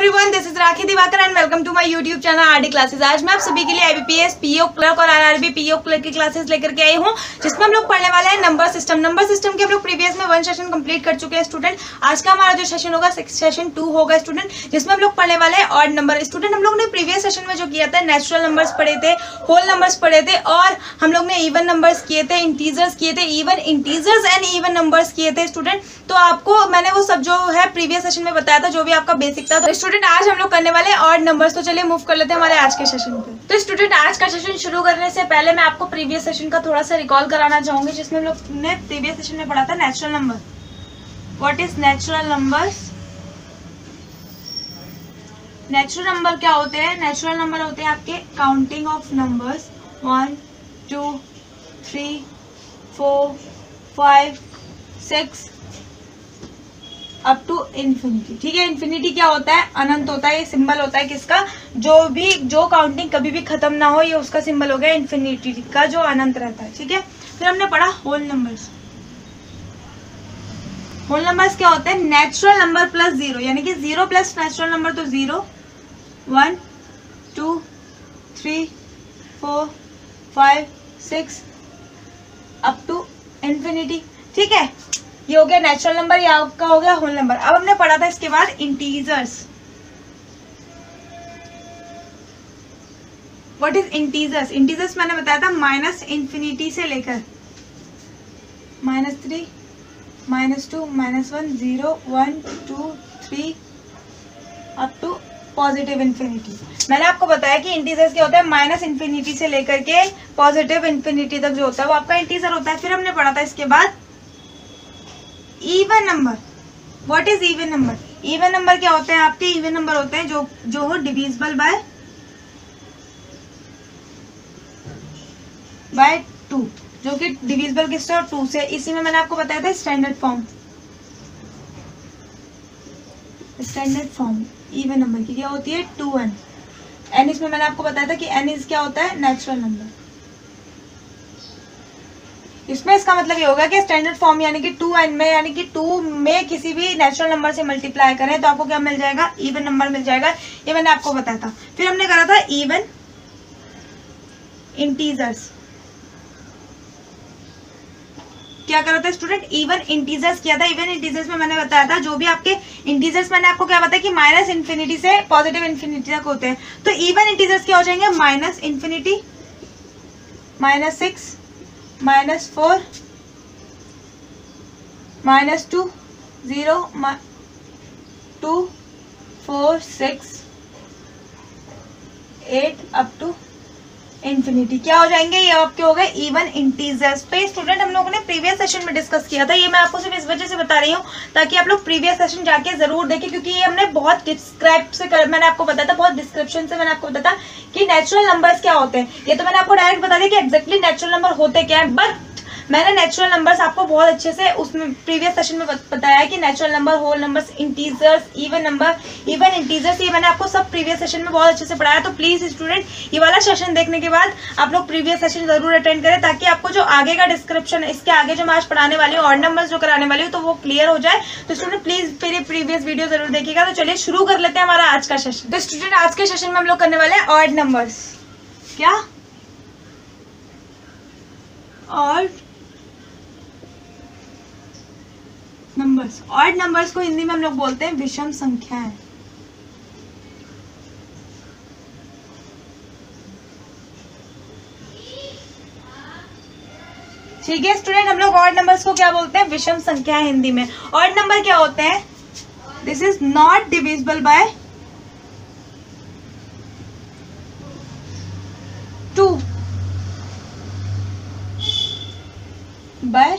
Everyone, this is Rakhi Diwakar and welcome to my YouTube channel RD classes. आज मैं आप सभी के लिए आईबीपीएस, पीओ क्लर्क और आरआरबी पीओ क्लर्क की क्लासेस लेकर के आई हूँ, जिसमें हम लोग पढ़ने वाले हैं नंबर सिस्टम। नंबर सिस्टम के हम लोग प्रीवियस में 1 सेशन कंप्लीट कर चुके हैं स्टूडेंट। आज का हमारा जो सेशन होगा सेशन 2 होगा स्टूडेंट, जिसमें हम लोग पढ़ने वाले हैं ऑड नंबर। स्टूडेंट, हम लोग ने प्रीवियस सेशन में जो किया था नेचुरल नंबर्स पढ़े थे, होल नंबर्स पढ़े थे और हम लोग ने इवन नंबर्स किए थे, इंटीजर्स किए थे, even integers and even numbers किए थे स्टूडेंट। तो आपको मैंने वो सब जो है प्रीवियस सेशन में बताया था, जो भी आपका बेसिक था। तो स्टूडेंट आज हम लोग करने वाले हैं ऑड नंबर्स। तो चलिए मूव कर लेते हैं हमारे आज के सेशन पे। तो स्टूडेंट आज का सेशन शुरू करने से पहले मैं आपको प्रीवियस सेशन का थोड़ा सा रिकॉल कराना चाहूंगी, जिसमें हम लोग ने प्रीवियस सेशन में पढ़ा था natural number. What is natural numbers? Natural number क्या होते हैं? नेचुरल नंबर होते हैं आपके counting of numbers 1 2 3 4 5 6 up to infinity. ठीक है, इन्फिनिटी क्या होता है? अनंत होता है। ये सिंबल होता है किसका? जो काउंटिंग कभी भी खत्म ना हो, ये उसका सिंबल हो गया इन्फिनिटी का, जो अनंत रहता है। ठीक है, फिर हमने पढ़ा होल नंबर्स। होल नंबर्स क्या होते हैं? नेचुरल नंबर प्लस 0, यानी कि 0 प्लस नेचुरल नंबर तो 0 1 2 3 4 5 6 अप टू इन्फिनिटी। ठीक है, ये हो गया नेचुरल नंबर, ये आपका हो गया होल नंबर। अब हमने पढ़ा था इसके बाद integers. What is integers? Integers मैंने बताया था माइनस इन्फिनिटी से लेकर -3 -2 -1 0 1 2 3 अप टू पॉजिटिव इन्फिनिटी। मैंने आपको बताया कि इंटीजर्स क्या होता है? माइनस इन्फिनिटी से लेकर के पॉजिटिव इन्फिनिटी तक जो होता है वो आपका इंटीजर होता है। फिर हमने पढ़ा था इसके बाद even number. What is even number? Even number क्या होते हैं आपके? इवन नंबर होते हैं जो हो डिविजिबल बाय 2, जो कि डिविजिबल किससे? 2 से। इसी में मैंने आपको बताया था स्टैंडर्ड फॉर्म इवन नंबर की क्या होती है? 2n। एन इसमें मैंने आपको बताया था कि एन इज क्या होता है? Natural number. इसमें इसका मतलब ये होगा कि स्टैंडर्ड फॉर्म यानी कि 2n में, यानी कि 2 में किसी भी नेचुरल नंबर से मल्टीप्लाई करें तो आपको क्या मिल जाएगा? इवन नंबर मिल जाएगा। ये मैंने आपको बताया था। फिर हमने करा था इवन इंटीजर्स। क्या करा था स्टूडेंट? इवन इंटीजर्स किया था। इवन इंटीजर्स में मैंने बताया था जो भी आपके इंटीजर्स, मैंने आपको क्या बताया कि माइनस इन्फिनिटी से पॉजिटिव इन्फिनिटी तक होते हैं। तो इवन इंटीजर्स क्या हो जाएंगे? Minus infinity -6 -4 -2 0 2 4 6 8 up to infinity. क्या हो जाएंगे? ये आपके हो गए इवन इंटीजर्स। तो ये स्टूडेंट हम लोगों ने प्रीवियस सेशन में डिस्कस किया था। ये मैं आपको सिर्फ इस वजह से बता रही हूँ ताकि आप लोग प्रीवियस सेशन जाके जरूर देखें, क्योंकि ये हमने बहुत डिस्क्राइब से मैंने आपको बताया था, बहुत डिस्क्रिप्शन से मैंने आपको बताया था कि नेचुरल नंबर्स क्या होते हैं। ये तो मैंने आपको डायरेक्ट बता दिया कि एक्जैक्टली नेचुरल नंबर होते क्या है, बट मैंने नेचुरल नंबर्स आपको बहुत अच्छे से उसमें प्रीवियस सेशन में बताया है कि natural number, whole numbers, integers, even number, even integers, ये मैंने आपको सब प्रीवियस सेशन में बहुत अच्छे से पढ़ाया। तो प्लीज स्टूडेंट ये वाला सेशन देखने के बाद आप लोग प्रीवियस सेशन जरूर अटेंड करें, ताकि आपको जो आगे का डिस्क्रिप्शन, इसके आगे जो मैं आज पढ़ाने वाली हूँ, ऑड नंबर्स जो कराने वाली हूँ, तो वो क्लियर हो जाए। तो स्टूडेंट प्लीज मेरी प्रीवियस वीडियो जरूर देखिएगा। तो चलिए शुरू कर लेते हैं हमारा आज का सेशन। तो स्टूडेंट आज के सेशन में हम लोग करने वाले हैं ऑड नंबर्स। क्या? Odd numbers. ऑड नंबर्स को हिंदी में हम लोग बोलते हैं विषम संख्याएं। ठीक है स्टूडेंट, हम लोग ऑड नंबर्स को क्या बोलते हैं? विषम संख्याएं हिंदी में। ऑड नंबर क्या होते हैं? This is not divisible by 2 by,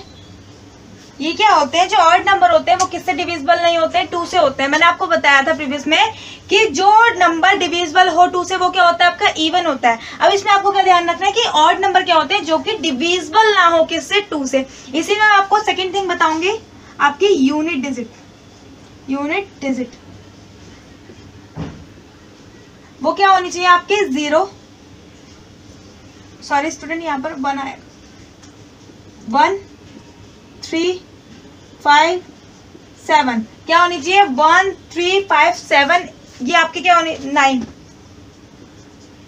ये क्या होते हैं? जो ऑड नंबर होते हैं वो किससे डिविजिबल नहीं होते हैं? 2 से होते हैं। मैंने आपको बताया था प्रीवियस में कि जो नंबर डिविजिबल हो 2 से, वो क्या होता है? आपका इवन होता है। अब इसमें आपको क्या ध्यान रखना है कि ऑड नंबर क्या होते हैं? जो कि डिविजिबल ना हो किससे? 2 से। इसी में आपको सेकेंड थिंग बताऊंगी, आपकी यूनिट डिजिट वो क्या होनी चाहिए? आपके 0, सॉरी स्टूडेंट यहाँ पर 1 आएगा, 1 3 5 7 क्या होनी चाहिए? 1 3 5 7 ये आपके क्या होने 9,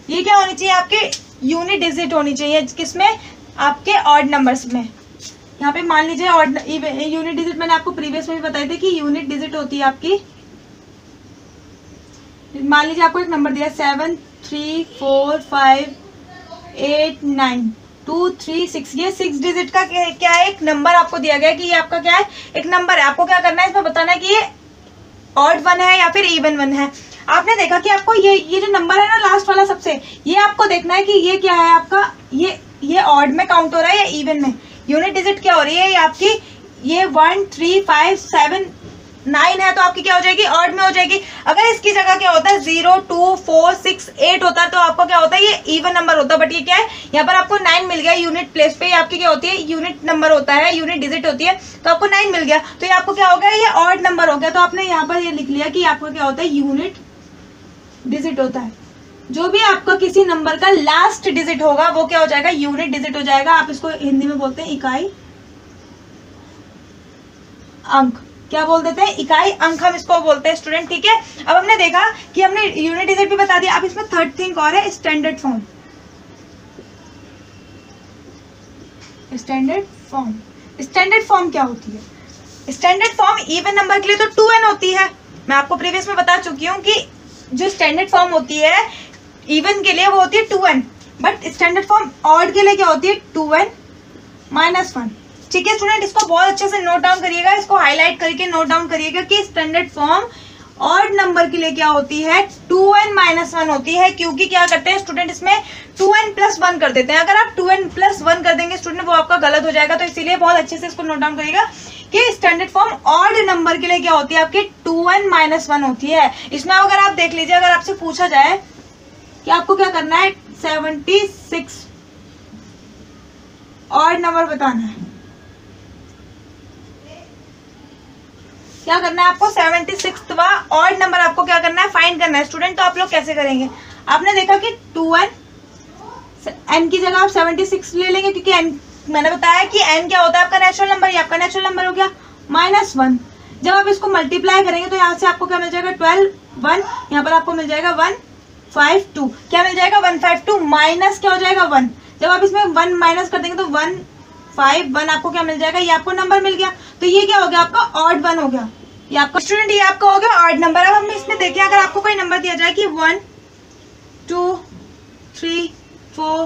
ये क्या होनी चाहिए आपके यूनिट डिजिट होनी चाहिए, किसमें आपके ऑड नंबर्स में। यहाँ पे मान लीजिए ऑड यूनिट डिजिट मैंने आपको प्रीवियस में भी बताई थी कि यूनिट डिजिट होती है आपकी, मान लीजिए आपको एक नंबर दिया 7 3 4 5 8 9 2 3 6, ये 6 डिजिट का क्या है, एक नंबर आपको दिया गया है कि ये आपका क्या है, एक नंबर है। आपको क्या करना है, इसमें बताना है कि ये ऑड 1 है या फिर इवन 1 है। आपने देखा कि आपको ये जो नंबर है ना लास्ट वाला सबसे, ये आपको देखना है कि ये क्या है आपका, ये ऑड में काउंट हो रहा है या इवन में। यूनिट डिजिट क्या हो रही है, ये आपकी ये 1 3 5 7 9 है तो आपकी क्या हो जाएगी, ऑड में हो जाएगी। अगर इसकी जगह क्या होता है 0 2 4 6 8 होता है तो आपको क्या होता है, ये इवन नंबर होता है। बट ये क्या है, यहाँ पर आपको 9 मिल गया यूनिट प्लेस पे, आपकी क्या होती है, यूनिट नंबर होता है, यूनिट डिजिट होती है, तो आपको 9 मिल गया, तो ये आपको क्या हो गया, ये ऑड नंबर हो गया। तो आपने यहाँ पर ये लिख लिया कि आपको क्या होता है, यूनिट डिजिट होता है। जो भी आपका किसी नंबर का लास्ट डिजिट होगा वो क्या हो जाएगा, यूनिट डिजिट हो जाएगा। आप इसको हिंदी में बोलते हैं इकाई अंक, क्या बोल देते हैं, इकाई अंक हम इसको बोलते हैं स्टूडेंट। ठीक है, अब हमने देखा कि हमने यूनिट डिजिट भी बता दिया। अब इसमें थर्ड थिंग और है standard form. Standard form, standard form क्या होती है, स्टैंडर्ड फॉर्म इवन नंबर के लिए तो 2n होती है। मैं आपको प्रीवियस में बता चुकी हूँ कि जो स्टैंडर्ड फॉर्म होती है इवन के लिए वो होती है 2n, but standard form odd के लिए क्या होती है 2n - 1। ठीक है स्टूडेंट, इसको बहुत अच्छे से नोट डाउन करिएगा, इसको हाईलाइट करके नोट डाउन करिएगा कि स्टैंडर्ड फॉर्म ऑड नंबर के लिए क्या होती है, 2n - 1 होती है। क्योंकि क्या करते हैं स्टूडेंट, इसमें 2n + 1 कर देते हैं। अगर आप 2n + 1 कर देंगे स्टूडेंट, वो आपका गलत हो जाएगा। तो इसीलिए बहुत अच्छे से इसको नोट डाउन करिएगा कि स्टैंडर्ड फॉर्म ऑड नंबर के लिए क्या होती है, आपकी 2n - 1 होती है। इसमें अगर आप देख लीजिए, अगर आपसे पूछा जाए कि आपको क्या करना है, 76 ऑड नंबर बताना है, क्या करना है आपको, 76वां ऑड नंबर आपको क्या करना है, फाइंड करना है स्टूडेंट। तो आप लोग कैसे करेंगे, आपने देखा कि 2n, n की जगह आप 76 ले लेंगे, क्योंकि n मैंने बताया कि n क्या होता है, आपका नेचुरल नंबर, ये आपका नेचुरल नंबर हो गया, -1। जब आप इसको मल्टीप्लाई करेंगे तो यहाँ से आपको क्या मिल जाएगा, 12 1, यहाँ पर आपको मिल जाएगा 152, क्या मिल जाएगा 152, माइनस क्या हो जाएगा 1। जब आप इसमें 1 माइनस कर देंगे तो 151 आपको क्या मिल जाएगा, ये आपको नंबर मिल गया। तो ये क्या हो गया, आपका ऑड 1 हो गया, ये आपका स्टूडेंट, ये आपका हो गया ऑड नंबर। अब हम इसमें देखें, अगर आपको कोई नंबर दिया जाए कि 1 2 3 4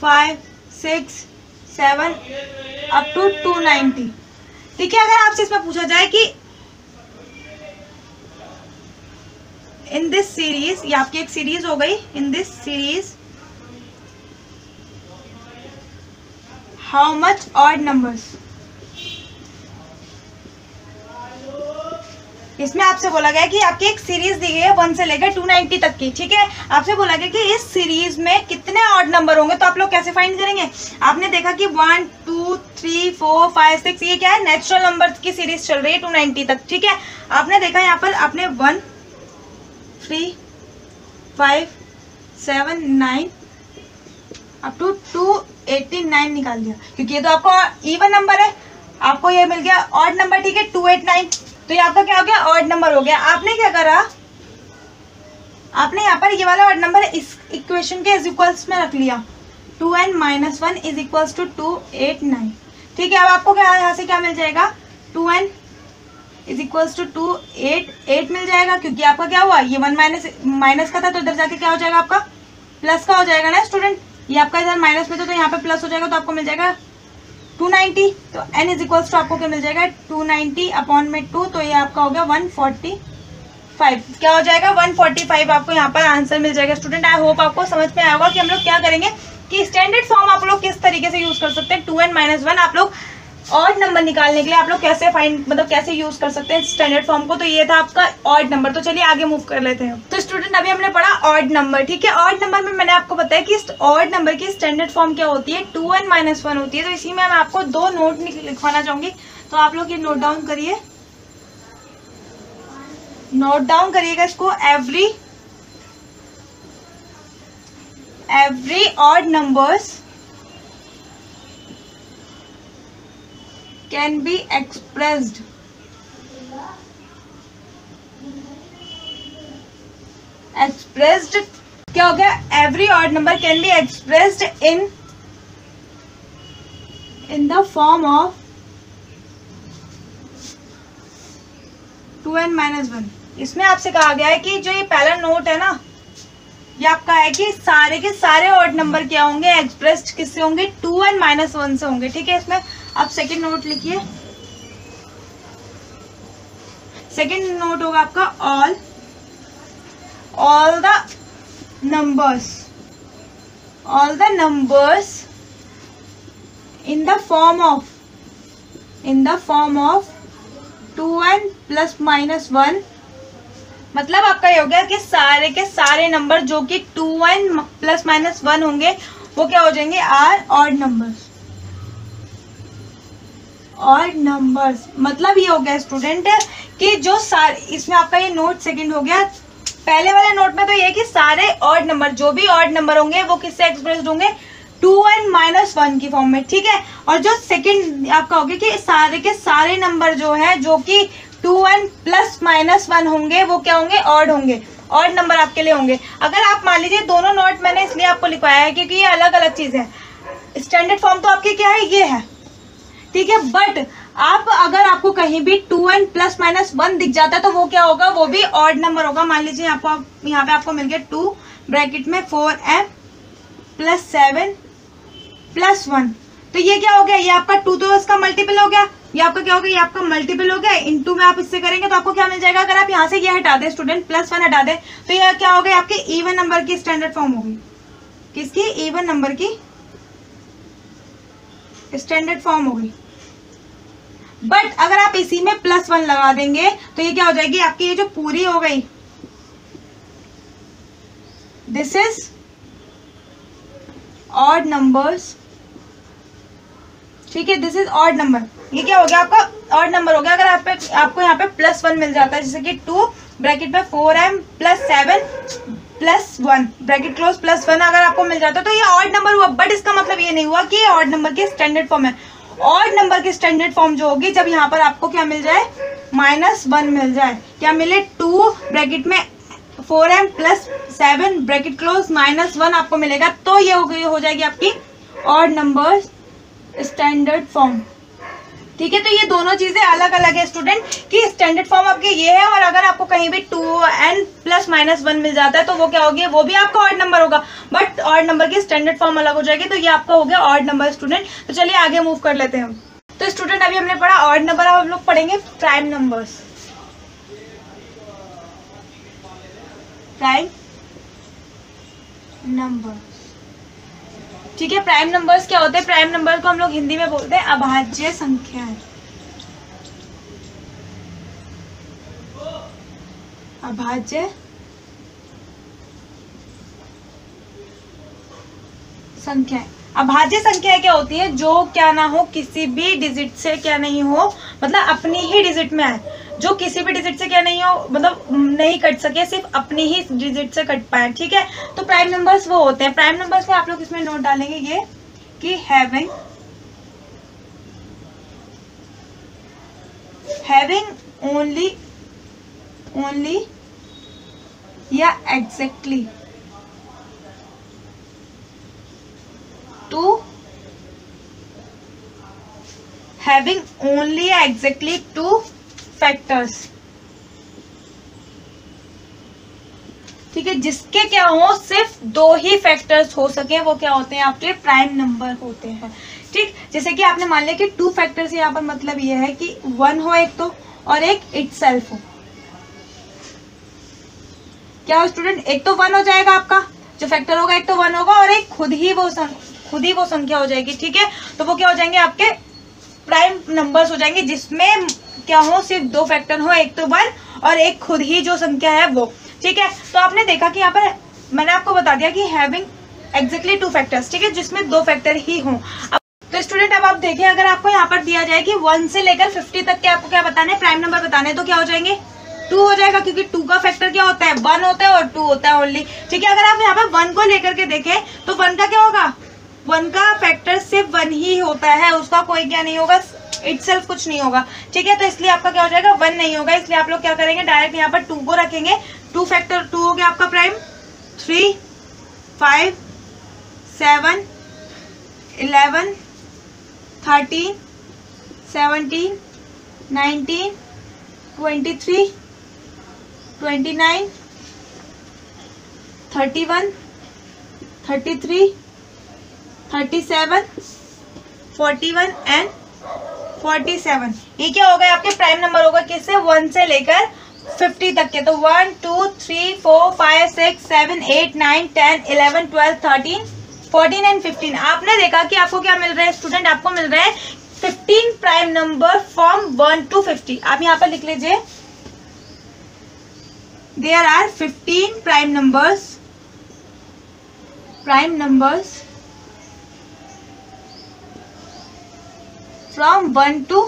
5 6 7 अप टू 290, ठीक है। अगर आपसे इसमें पूछा जाए कि इन दिस सीरीज, ये आपकी एक सीरीज हो गई, in this series how much odd numbers, इसमें आपसे बोला गया कि आपकी एक सीरीज दी गई है 1 से लेकर 290 तक की, ठीक है। आपसे बोला गया कि इस सीरीज में कितने ऑड नंबर होंगे, तो आप लोग कैसे फाइंड करेंगे। आपने देखा कि 1 2 3 4 5 6, ये क्या है, नेचुरल नंबर की सीरीज चल रही है 290 तक, ठीक है। आपने देखा यहाँ पर आपने 1 3 5 7 9 अप टू 289 निकाल दिया, क्योंकि ये तो आपका इवन नंबर है, आपको ये मिल गया ऑड नंबर, ठीक है 289, तो ये आपका क्या हो गया, ऑड नंबर हो गया। आपने क्या करा, आपने यहाँ पर ये वाला ऑड नंबर इस इक्वेशन के इज इक्वल्स में रख लिया, 2n - 1 इज इक्वल्स टू 289, ठीक है। अब आपको क्या यहाँ से क्या मिल जाएगा, 2n इज इक्वल्स टू 288 मिल जाएगा, क्योंकि आपका क्या हुआ, ये 1 माइनस का था तो इधर जाके क्या हो जाएगा, आपका प्लस का हो जाएगा ना स्टूडेंट। ये आपका इधर माइनस में था तो यहाँ पे प्लस हो जाएगा, तो आपको मिल जाएगा 290। तो n इज इक्वल्स टू आपको क्या मिल जाएगा, 290 अपॉन में 2, तो ये आपका हो गया 145, क्या हो जाएगा 145, आपको यहाँ पर आंसर मिल जाएगा स्टूडेंट। आई होप आपको समझ में आया होगा कि हम लोग क्या करेंगे कि स्टैंडर्ड फॉर्म आप लोग किस तरीके से यूज कर सकते हैं, 2n - 1 आप लोग ऑड नंबर निकालने के लिए आप लोग कैसे फाइंड, मतलब कैसे यूज कर सकते हैं स्टैंडर्ड फॉर्म को। तो ये था आपका ऑड नंबर। तो चलिए आगे मूव कर लेते हैं। तो स्टूडेंट अभी हमने पढ़ा ऑड नंबर, ठीक है। ऑड नंबर में मैंने आपको बताया कि ऑड नंबर की स्टैंडर्ड फॉर्म क्या होती है, 2n - 1 होती है। तो इसी में मैं आपको 2 नोट लिखवाना चाहूंगी, तो आप लोग ये नोट डाउन करिए, नोट डाउन करिएगा इसको। Every odd numbers can be expressed expressed, क्या हो गया, every odd number can be expressed in the form of 2n-1। इसमें आपसे कहा गया है कि जो ये पहला नोट है ना, ये आपका है कि सारे के सारे ऑड नंबर क्या होंगे, एक्सप्रेस्ड किससे होंगे, 2n-1 से होंगे। ठीक है, इसमें आप सेकंड नोट लिखिए। सेकंड नोट होगा आपका all the numbers in the form of 2n+-1। मतलब आपका ये हो गया कि सारे के सारे नंबर जो कि 2n+-1 होंगे वो क्या हो जाएंगे, आर ऑड नंबर्स। मतलब ये हो गया स्टूडेंट कि जो सारे, इसमें आपका ये नोट सेकंड हो गया। पहले वाले नोट में तो ये कि सारे ऑड नंबर, जो भी ऑड नंबर होंगे वो किससे एक्सप्रेस्ड होंगे, 2n-1 की फॉर्म में। ठीक है, और जो सेकंड आपका हो गया कि सारे के सारे नंबर जो है जो कि 2n+-1 होंगे वो क्या होंगे, ऑड होंगे, ऑड नंबर आपके लिए होंगे। अगर आप मान लीजिए, दोनों नोट मैंने इसलिए आपको लिखवाया है क्योंकि ये अलग अलग चीज है। स्टैंडर्ड फॉर्म तो आपकी क्या है, ये है। ठीक है, बट आप अगर आपको कहीं भी 2n+-1 दिख जाता है तो वो क्या होगा, वो भी ऑड नंबर होगा। मान लीजिए आपको यहाँ पे आपको मिल गया 2 ब्रैकेट में 4m+7+1, तो ये क्या हो गया, ये आपका 2 तो इसका मल्टीपल हो गया, ये आपका क्या हो गया, ये आपका मल्टीपल हो गया। इनटू में आप इससे करेंगे तो आपको क्या मिल जाएगा, अगर आप यहाँ से ये हटा दें स्टूडेंट, +1 हटा दें तो ये क्या हो गया, आपके इवन नंबर की स्टैंडर्ड फॉर्म होगी। किसकी, इवन नंबर की स्टैंडर्ड फॉर्म होगी। बट अगर आप इसी में +1 लगा देंगे तो ये क्या हो जाएगी, आपकी ये जो पूरी हो गई, दिस इज ऑड नंबर्स। ठीक है, दिस इज ऑड नंबर। ये क्या हो गया, आपका ऑड नंबर हो गया। अगर आपको यहाँ पे +1 मिल जाता है, जैसे कि 2 ब्रैकेट में 4m+7+1 ब्रैकेट क्लोज +1 अगर आपको मिल जाता है तो ये ऑड नंबर हुआ। बट इसका मतलब ये नहीं हुआ कि ये ऑड नंबर की स्टैंडर्ड फॉर्म है। ऑड नंबर की स्टैंडर्ड फॉर्म जो होगी, जब यहाँ पर आपको क्या मिल जाए, -1 मिल जाए, क्या मिले, 2 ब्रैकेट में 4m+7 ब्रैकेट क्लोज -1 आपको मिलेगा, तो ये हो जाएगी आपकी ऑड नंबर स्टैंडर्ड फॉर्म। ठीक है, तो ये दोनों चीजें अलग अलग है स्टूडेंट, कि स्टैंडर्ड फॉर्म आपके ये है, और अगर आपको कहीं भी 2n+-1 मिल जाता है तो वो क्या होगी, वो भी आपका ऑड नंबर होगा, बट ऑड नंबर की स्टैंडर्ड फॉर्म अलग हो जाएगी। तो ये आपका हो गया ऑड नंबर स्टूडेंट। तो चलिए आगे मूव कर लेते हैं। तो स्टूडेंट अभी हमने पढ़ा ऑड नंबर, अब हम लोग पढ़ेंगे प्राइम नंबर्स। प्राइम नंबर, ठीक है, प्राइम नंबर्स क्या होते हैं, प्राइम नंबर को हम लोग हिंदी में बोलते हैं अभाज्य संख्याएं। अभाज्य संख्याएं, अभाज्य संख्याएं क्या होती है, जो क्या ना हो, किसी भी डिजिट से क्या नहीं हो, मतलब अपनी ही डिजिट में आए, जो किसी भी डिजिट से क्या नहीं हो, मतलब नहीं कट सके, सिर्फ अपनी ही डिजिट से कट पाए। ठीक है, तो प्राइम नंबर्स वो होते हैं। प्राइम नंबर्स में आप लोग इसमें नोट डालेंगे ये कि हैविंग ओनली या एग्जैक्टली टू फैक्टर्स। ठीक है, जिसके क्या हो, सिर्फ 2 ही फैक्टर्स हो सके, वो क्या होते हैं, आपके प्राइम नंबर होते हैं। ठीक, जैसे कि आपने मान लिया कि 2 फैक्टर्स, यहाँ पर मतलब ये है कि 1 हो एक तो, और एक इटसेल्फ हो। क्या हो स्टूडेंट, एक तो 1 हो जाएगा आपका जो फैक्टर होगा, एक तो 1 होगा, और एक खुद ही वो संख्या हो जाएगी। ठीक है, तो वो क्या हो जाएंगे, आपके प्राइम नंबर्स हो जाएंगे, जिसमें क्या हो, सिर्फ 2 फैक्टर हो, एक तो 1 और एक खुद ही जो संख्या है वो। ठीक है, तो आपने देखा कि यहाँ पर मैंने आपको बता दिया कि हैविंग एग्जैक्टली 2 फैक्टर्स। ठीक है, जिसमें 2 फैक्टर ही हों। तो स्टूडेंट अब आप देखें, अगर आपको यहाँ पर दिया जाए कि 1 से लेकर 50 तक के आपको क्या बताना है, प्राइम नंबर बताने, तो क्या हो जाएंगे, 2 हो जाएगा, क्योंकि 2 का फैक्टर क्या होता है, 1 होता है और 2 होता है ओनली। ठीक है, अगर आप यहाँ पर 1 को लेकर के देखें तो 1 का क्या होगा, 1 का फैक्टर सिर्फ 1 ही होता है, उसका कोई क्या नहीं होगा, इटसेल्फ कुछ नहीं होगा। ठीक है, तो इसलिए आपका क्या हो जाएगा, 1 नहीं होगा, इसलिए आप लोग क्या करेंगे, डायरेक्ट यहाँ पर 2 को रखेंगे। 2 फैक्टर 2 हो गया आपका प्राइम, 3, 5, 7, 11, 13, 17, 19, 23, 29, 31, 33, 37, 41 एंड 47। ये क्या हो गए आपके प्राइम नंबर होगा किससे, 1 से लेकर 50 तक के। तो 1 2 3 4 5 6 7 8 9 10 11 12 13 14 एंड 15। आपने देखा कि आपको क्या मिल रहा है स्टूडेंट, आपको मिल रहा है 15 प्राइम नंबर फ्रॉम 1 to 50। आप यहाँ पर लिख लीजिए, there are 15 prime numbers from 1 to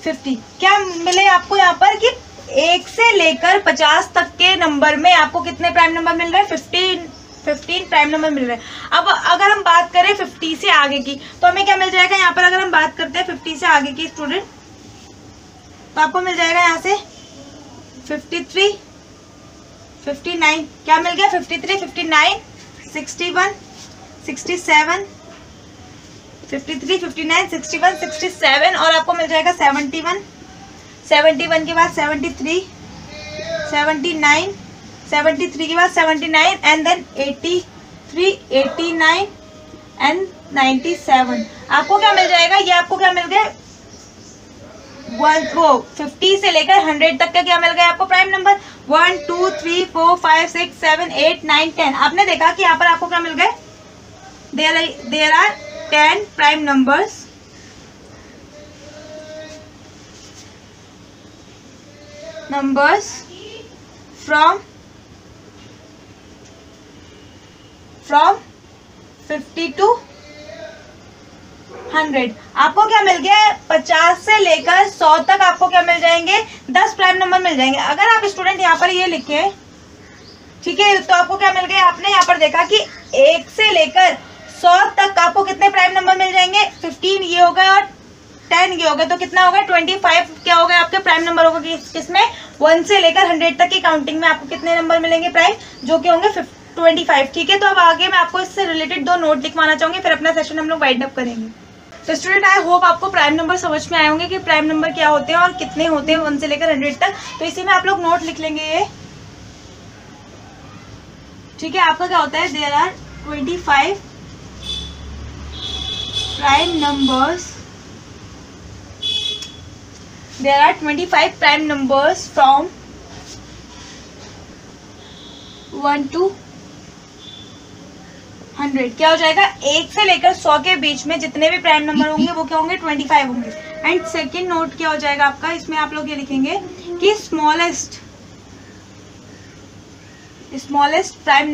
50। क्या मिले आपको यहाँ पर कि 1 से लेकर 50 तक के नंबर में आपको कितने प्राइम नंबर मिल रहे हैं, 15 प्राइम नंबर मिल रहे हैं। अब अगर हम बात करें 50 से आगे की तो हमें क्या मिल जाएगा यहाँ पर, अगर हम बात करते हैं 50 से आगे की स्टूडेंट तो आपको मिल जाएगा यहाँ से 53, 59, क्या मिल गया 53, 59, 61, 67, 53, 59, 61, 67 और आपको मिल जाएगा 71, 71 के बाद 73, 79, 73 के बाद 79 एंड देन 83, 89 एंड 97। आपको क्या मिल जाएगा, ये आपको क्या मिल गया, 50 से लेकर 100 तक का क्या मिल गया आपको प्राइम नंबर, 1 2 3 4 5 6 7 8 9 10। आपने देखा कि यहाँ पर आपको क्या मिल गए, there are 10 prime numbers from 50 to 100। आपको क्या मिल गया, 50 से लेकर 100 तक आपको क्या मिल जाएंगे, 10 प्राइम नंबर मिल जाएंगे। अगर आप स्टूडेंट यहाँ पर ये लिखे, ठीक है, तो आपको क्या मिल गया, आपने यहाँ पर देखा कि 1 से लेकर 100 तक आपको कितने प्राइम नंबर मिल जाएंगे, 15 ये हो गए और 10 ये हो गए, तो कितना होगा 25 क्या हो गए आपके प्राइम नंबर होगा किसमें, 1 से लेकर 100 तक की काउंटिंग में आपको कितने नंबर मिलेंगे प्राइम, जो कि होंगे 25। ठीक है, तो अब आगे मैं आपको इससे रिलेटेड 2 नोट लिखवाना चाहूंगी, फिर अपना सेशन हम लोग वाइंड अप करेंगे। तो स्टूडेंट आई होप आपको प्राइम नंबर समझ में आए होंगे कि प्राइम नंबर क्या होते हैं और कितने होते हैं 1 से लेकर 100 तक। तो इसी में आप लोग नोट लिख लेंगे ये, ठीक है। आपका क्या होता है, there are 25 prime numbers from 1 to 100। क्या हो जाएगा, 1 से लेकर 100 के बीच में जितने भी प्राइम नंबर होंगे वो क्या होंगे, 25 होंगे। एंड सेकेंड नोट क्या हो जाएगा आपका, इसमें आप लोग ये लिखेंगे कि स्मॉलेस्ट प्राइम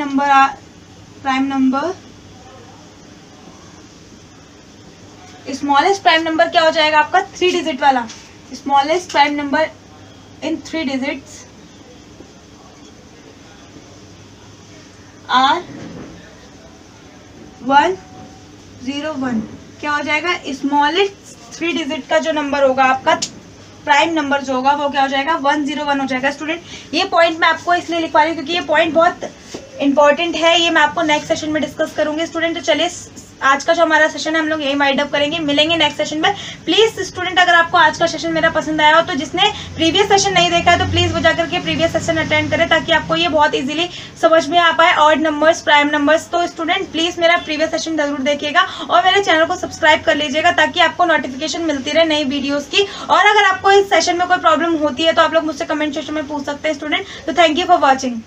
नंबर क्या हो जाएगा आपका, 3 डिजिट वाला। Smallest prime number in 3 digits are 101। क्या हो जाएगा, स्मॉलेस्ट 3 डिजिट का जो नंबर होगा आपका प्राइम नंबर जो होगा वो क्या हो जाएगा, 101 हो जाएगा। स्टूडेंट ये पॉइंट मैं आपको इसलिए लिखवा रही हूँ क्योंकि ये पॉइंट बहुत इंपॉर्टेंट है, ये मैं आपको नेक्स्ट सेशन में डिस्कस करूंगी। स्टूडेंट तो चलिए आज का जो हमारा सेशन है हम लोग यही वाइंड अप करेंगे, मिलेंगे नेक्स्ट सेशन में। प्लीज स्टूडेंट अगर आपको आज का सेशन मेरा पसंद आया हो तो जिसने प्रीवियस सेशन नहीं देखा है तो प्लीज वो जाकर के प्रीवियस सेशन अटेंड करें ताकि आपको ये बहुत इजीली समझ में आ पाए, ऑड नंबर्स, प्राइम नंबर्स। तो स्टूडेंट प्लीज मेरा प्रीवियस सेशन जरूर देखिएगा और मेरे चैनल को सब्सक्राइब कर लीजिएगा ताकि आपको नोटिफिकेशन मिलती रहे नई वीडियोज की। और अगर आपको इस सेशन में कोई प्रॉब्लम होती है तो आप लोग मुझसे कमेंट सेक्शन में पूछ सकते हैं स्टूडेंट। तो थैंक यू फॉर वॉचिंग।